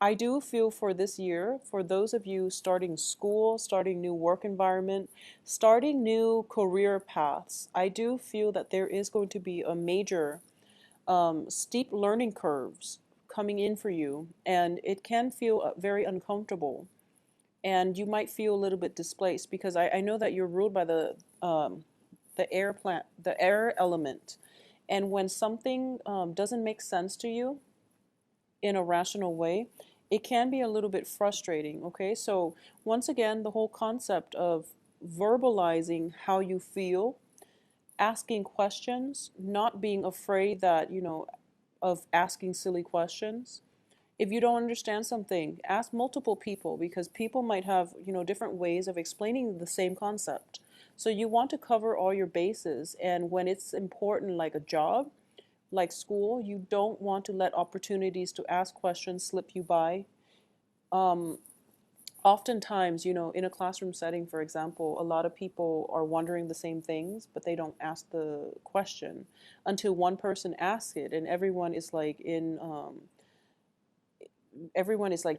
I do feel for this year, for those of you starting school, starting new work environment, starting new career paths, I do feel that there is going to be a major steep learning curves coming in for you, and it can feel very uncomfortable. And you might feel a little bit displaced because I know that you're ruled by the air element, and when something doesn't make sense to you in a rational way, it can be a little bit frustrating. Okay, so once again, the whole concept of verbalizing how you feel, asking questions, not being afraid that, of asking silly questions. If you don't understand something, ask multiple people because people might have, different ways of explaining the same concept. So you want to cover all your bases. And when it's important, like a job, like school, you don't want to let opportunities to ask questions slip you by. Um, Oftentimes, in a classroom setting, for example, a lot of people are wondering the same things, but they don't ask the question until one person asks it, and everyone is like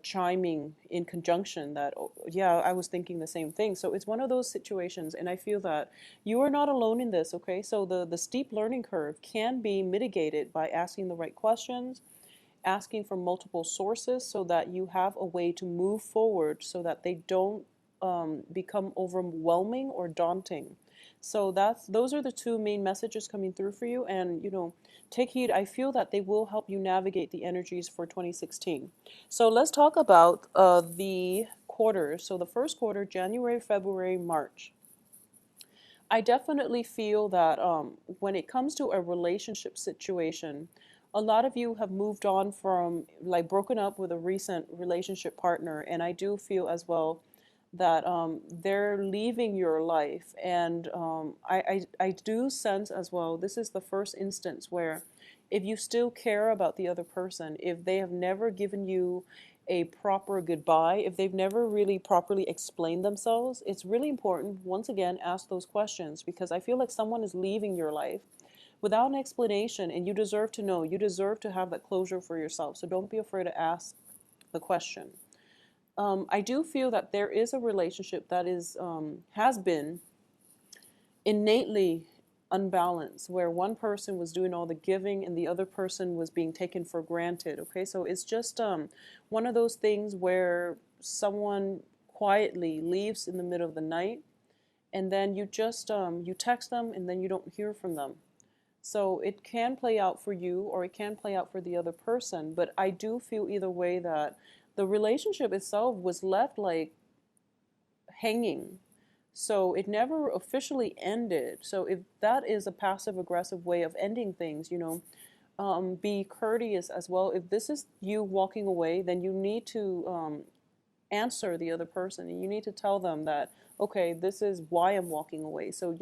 chiming in conjunction that, oh, yeah, I was thinking the same thing. So it's one of those situations, and I feel that you are not alone in this. Okay, so the steep learning curve can be mitigated by asking the right questions, asking from multiple sources so that you have a way to move forward so that they don't become overwhelming or daunting. So those are the two main messages coming through for you, and take heed. I feel that they will help you navigate the energies for 2016. So let's talk about the quarters. So the first quarter, January, February, March. I definitely feel that when it comes to a relationship situation, a lot of you have moved on from, like, broken up with a recent relationship partner, and I do feel as well that they're leaving your life, and I do sense as well this is the first instance where, if you still care about the other person, if they have never given you a proper goodbye, if they've never really properly explained themselves, it's really important, once again, ask those questions, because I feel like someone is leaving your life without an explanation, and you deserve to know. You deserve to have that closure for yourself. So don't be afraid to ask the question. I do feel that there is a relationship that has been innately unbalanced, where one person was doing all the giving and the other person was being taken for granted. Okay, so it's just one of those things where someone quietly leaves in the middle of the night, and then you just you text them and then you don't hear from them. So it can play out for you or it can play out for the other person, but I do feel either way that the relationship itself was left like hanging. So it never officially ended. So if that is a passive aggressive way of ending things, be courteous as well. If this is you walking away, then you need to answer the other person, and you need to tell them that, okay, this is why I'm walking away. So,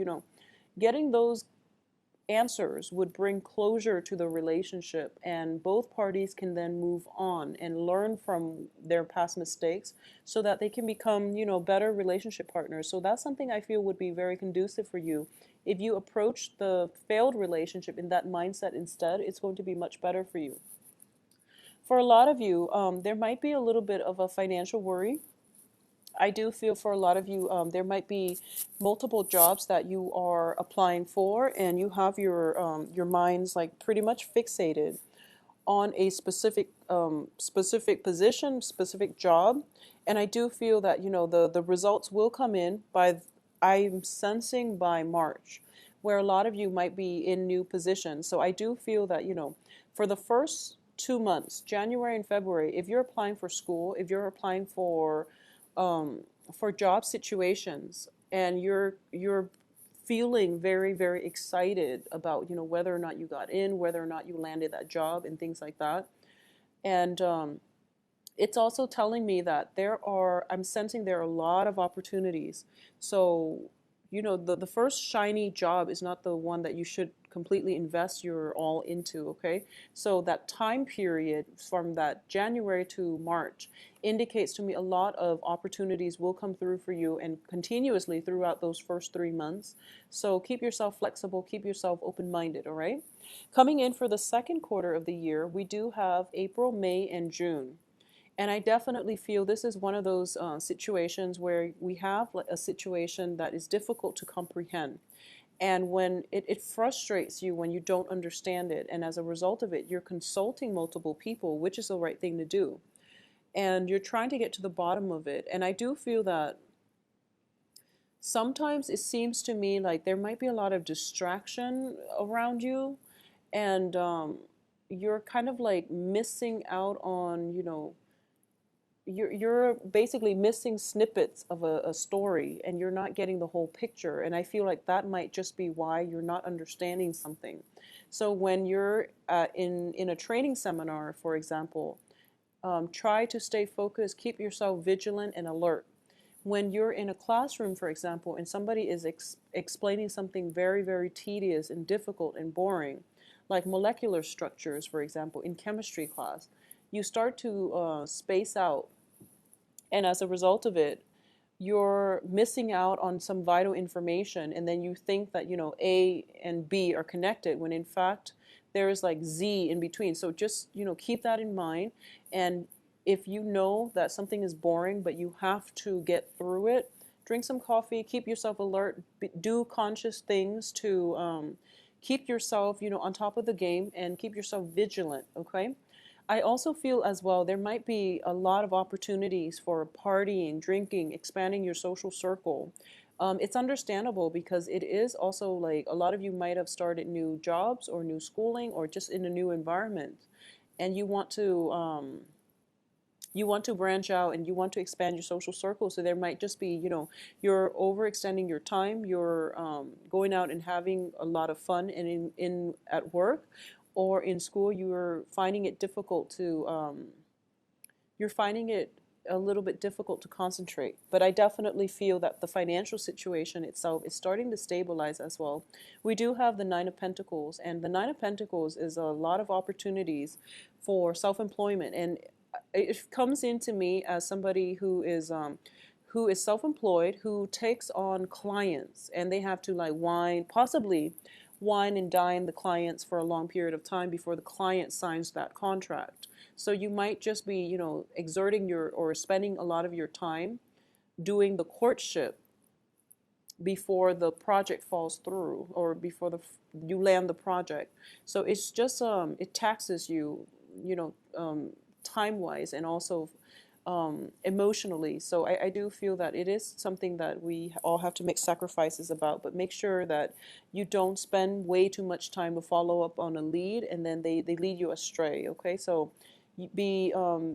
getting those answers would bring closure to the relationship, and both parties can then move on and learn from their past mistakes so that they can become, better relationship partners. So that's something I feel would be very conducive for you. If you approach the failed relationship in that mindset instead, it's going to be much better for you. For a lot of you, there might be a little bit of a financial worry. I do feel for a lot of you, there might be multiple jobs that you are applying for, and you have your minds like pretty much fixated on a specific position, specific job, and I do feel that the results will come in by, I'm sensing, by March, where a lot of you might be in new positions. So I do feel that for the first 2 months, January and February, if you're applying for school, if you're applying for job situations, and you're feeling very, very excited about whether or not you got in, whether or not you landed that job, and things like that. And it's also telling me that I'm sensing there are a lot of opportunities. So, the first shiny job is not the one that you should completely invest your all into, okay? So that time period from that January to March indicates to me a lot of opportunities will come through for you, and continuously throughout those first 3 months. So keep yourself flexible, keep yourself open-minded, all right? Coming in for the second quarter of the year, we do have April, May, and June. And I definitely feel this is one of those situations where we have like a situation that is difficult to comprehend. And when it frustrates you when you don't understand it. And as a result of it, you're consulting multiple people, which is the right thing to do. And you're trying to get to the bottom of it. And I do feel that sometimes it seems to me like there might be a lot of distraction around you. And you're kind of like missing out on, you're basically missing snippets of a story, and you're not getting the whole picture. And I feel like that might just be why you're not understanding something. So when you're in a training seminar, for example, try to stay focused, keep yourself vigilant and alert. When you're in a classroom, for example, and somebody is explaining something very, very tedious and difficult and boring, like molecular structures, for example, in chemistry class, you start to space out. And as a result of it, you're missing out on some vital information. And then you think that, A and B are connected when in fact there is like Z in between. So just, keep that in mind. And if you know that something is boring, but you have to get through it, drink some coffee, keep yourself alert, do conscious things to keep yourself, on top of the game and keep yourself vigilant, okay? I also feel as well there might be a lot of opportunities for partying, drinking, expanding your social circle. It's understandable because it is also like a lot of you might have started new jobs or new schooling or just in a new environment, and you want to branch out and you want to expand your social circle. So there might just be, you're overextending your time. You're going out and having a lot of fun, and in at work or in school, you're finding it a little bit difficult to concentrate. But I definitely feel that the financial situation itself is starting to stabilize as well. We do have the Nine of Pentacles, and the Nine of Pentacles is a lot of opportunities for self-employment. And it comes into me as somebody who is self-employed, who takes on clients, and they have to like possibly wine and dine the clients for a long period of time before the client signs that contract. So you might just be, exerting or spending a lot of your time doing the courtship before the project falls through or before you land the project. So it's just it taxes you, time wise and also emotionally. So I do feel that it is something that we all have to make sacrifices about, but make sure that you don't spend way too much time to follow up on a lead and then they lead you astray. Okay, so be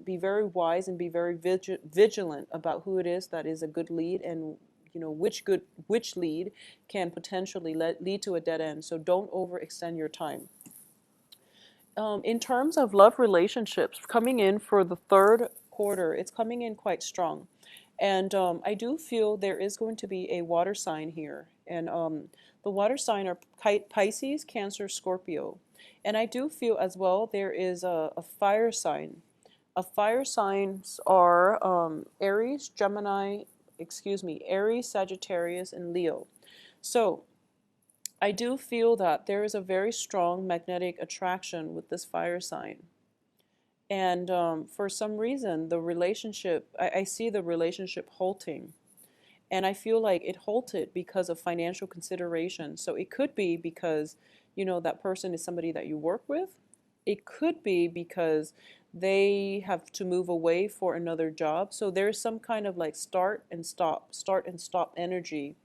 very wise and be very vigilant about who it is that is a good lead, and which lead can potentially lead to a dead end. So don't overextend your time. In terms of love relationships, coming in for the third quarter, it's coming in quite strong. And I do feel there is going to be a water sign here. And the water sign are Pisces, Cancer, Scorpio. And I do feel as well there is a fire sign. Fire signs are Aries, Aries, Sagittarius, and Leo. So I do feel that there is a very strong magnetic attraction with this fire sign. And for some reason, I see the relationship halting. And I feel like it halted because of financial consideration. So it could be because, that person is somebody that you work with. It could be because they have to move away for another job. So there's some kind of like start and stop energy.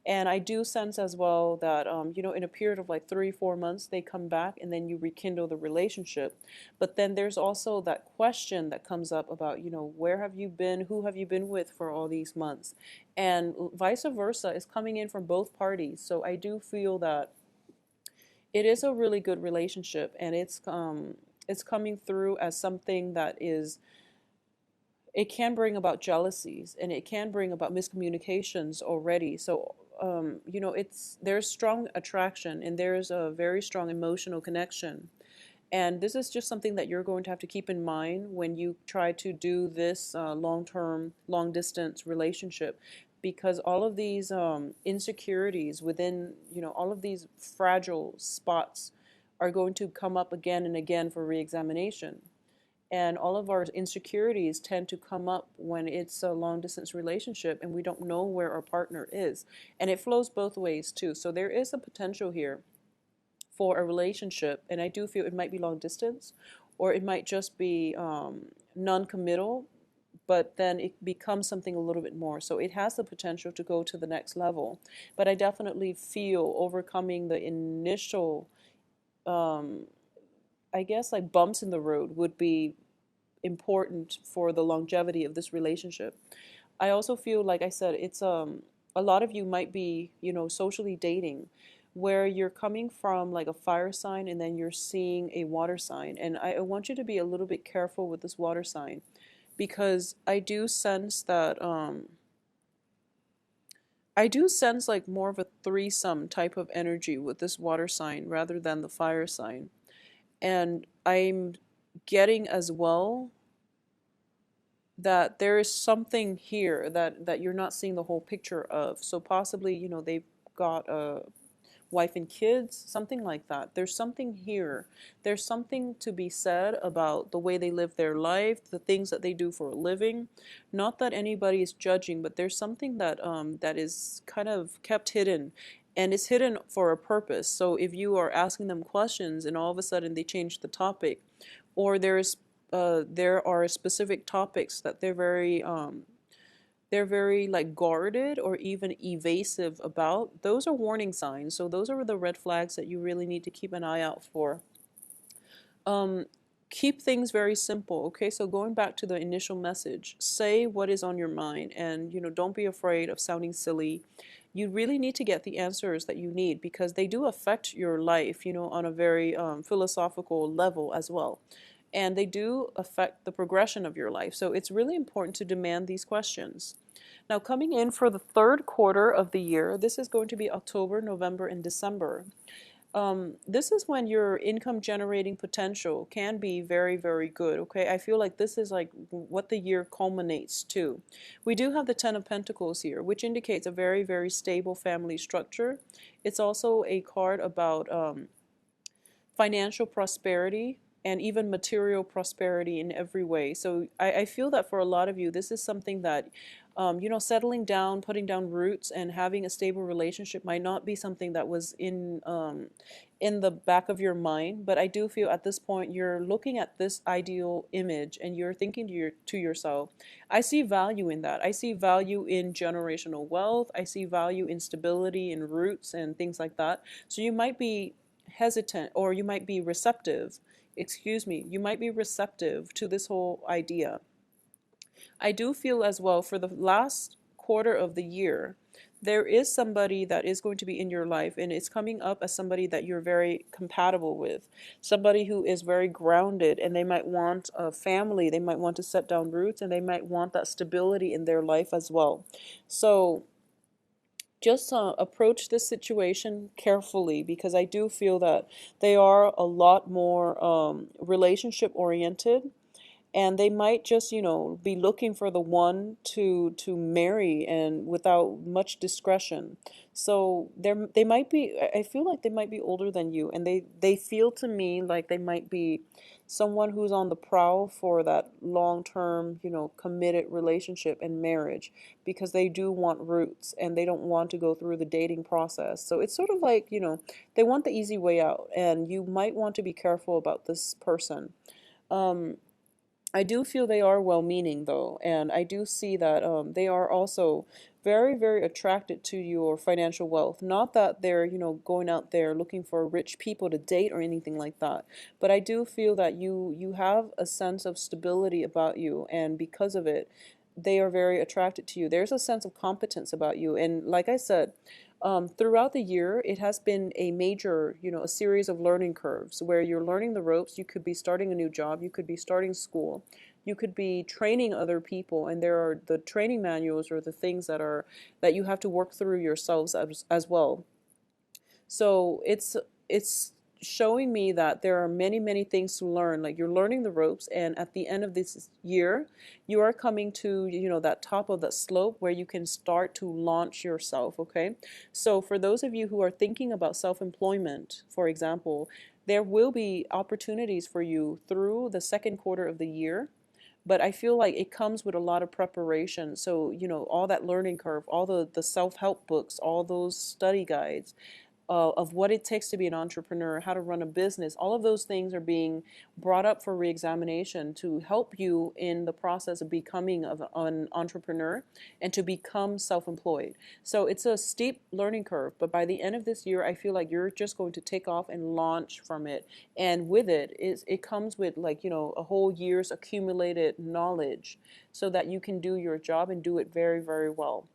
And I do sense as well that, in a period of like 3-4 months, they come back and then you rekindle the relationship. But then there's also that question that comes up about, where have you been? Who have you been with for all these months? And vice versa is coming in from both parties. So I do feel that it is a really good relationship, and it's coming through as something that it can bring about jealousies, and it can bring about miscommunications already. So there's strong attraction and there's a very strong emotional connection. And this is just something that you're going to have to keep in mind when you try to do this long-term, long-distance relationship, because all of these insecurities within, all of these fragile spots are going to come up again and again for reexamination. And all of our insecurities tend to come up when it's a long distance relationship and we don't know where our partner is. And it flows both ways too. So there is a potential here for a relationship. And I do feel it might be long distance, or it might just be non-committal, but then it becomes something a little bit more. So it has the potential to go to the next level. But I definitely feel overcoming the initial, um, I guess, like bumps in the road would be important for the longevity of this relationship. I also feel, like I said, it's a lot of you might be, socially dating where you're coming from like a fire sign and then you're seeing a water sign. And I want you to be a little bit careful with this water sign, because I do sense like more of a threesome type of energy with this water sign rather than the fire sign. And I'm getting as well that there is something here that you're not seeing the whole picture of. So possibly, they've got a wife and kids, something like that. There's something here. There's something to be said about the way they live their life, the things that they do for a living. Not that anybody is judging, but there's something that is kind of kept hidden. And it's hidden for a purpose. So if you are asking them questions and all of a sudden they change the topic, or there are specific topics that they're very like guarded or even evasive about, those are warning signs. So those are the red flags that you really need to keep an eye out for. Um, Keep things very simple, okay? So going back to the initial message, say what is on your mind, and don't be afraid of sounding silly. You really need to get the answers that you need, because they do affect your life, on a very philosophical level as well. And they do affect the progression of your life. So it's really important to demand these questions. Now, coming in for the third quarter of the year, this is going to be October, November, and December. This is when your income generating potential can be very, very good. Okay, I feel like this is like what the year culminates to. We do have the Ten of Pentacles here, which indicates a very, very stable family structure. It's also a card about financial prosperity and even material prosperity in every way. So I feel that for a lot of you, this is something that, settling down, putting down roots, and having a stable relationship might not be something that was in the back of your mind. But I do feel at this point, you're looking at this ideal image and you're thinking to yourself, I see value in that. I see value in generational wealth. I see value in stability and roots and things like that. So you might be hesitant, or you might be receptive, you might be receptive to this whole idea. I do feel as well for the last quarter of the year, there is somebody that is going to be in your life, and it's coming up as somebody that you're very compatible with, somebody who is very grounded, and they might want a family, they might want to set down roots, and they might want that stability in their life as well. So just approach this situation carefully, because I do feel that they are a lot more relationship oriented, and they might just be looking for the one to marry, and without much discretion. So they might be, I feel like they might be older than you, and they feel to me like they might be someone who's on the prowl for that long-term committed relationship and marriage, because they do want roots and they don't want to go through the dating process. So it's sort of like they want the easy way out, and you might want to be careful about this person. um I do feel they are well-meaning though, and I do see that they are also very, very attracted to your financial wealth. Not that they're, going out there looking for rich people to date or anything like that, but I do feel that you have a sense of stability about you, and because of it, they are very attracted to you. There's a sense of competence about you, and like I said, throughout the year, it has been a major, a series of learning curves where you're learning the ropes. You could be starting a new job, you could be starting school, you could be training other people, and there are the training manuals or the things that you have to work through yourselves as well. So it's showing me that there are many, many things to learn. Like you're learning the ropes, and at the end of this year, you are coming to, that top of that slope where you can start to launch yourself, okay? So for those of you who are thinking about self-employment, for example, there will be opportunities for you through the second quarter of the year, but I feel like it comes with a lot of preparation. So, all that learning curve, all the self-help books, all those study guides, of what it takes to be an entrepreneur, how to run a business, all of those things are being brought up for reexamination to help you in the process of becoming an entrepreneur and to become self-employed. So it's a steep learning curve, but by the end of this year, I feel like you're just going to take off and launch from it. And with it comes with, like, a whole year's accumulated knowledge so that you can do your job and do it very, very well.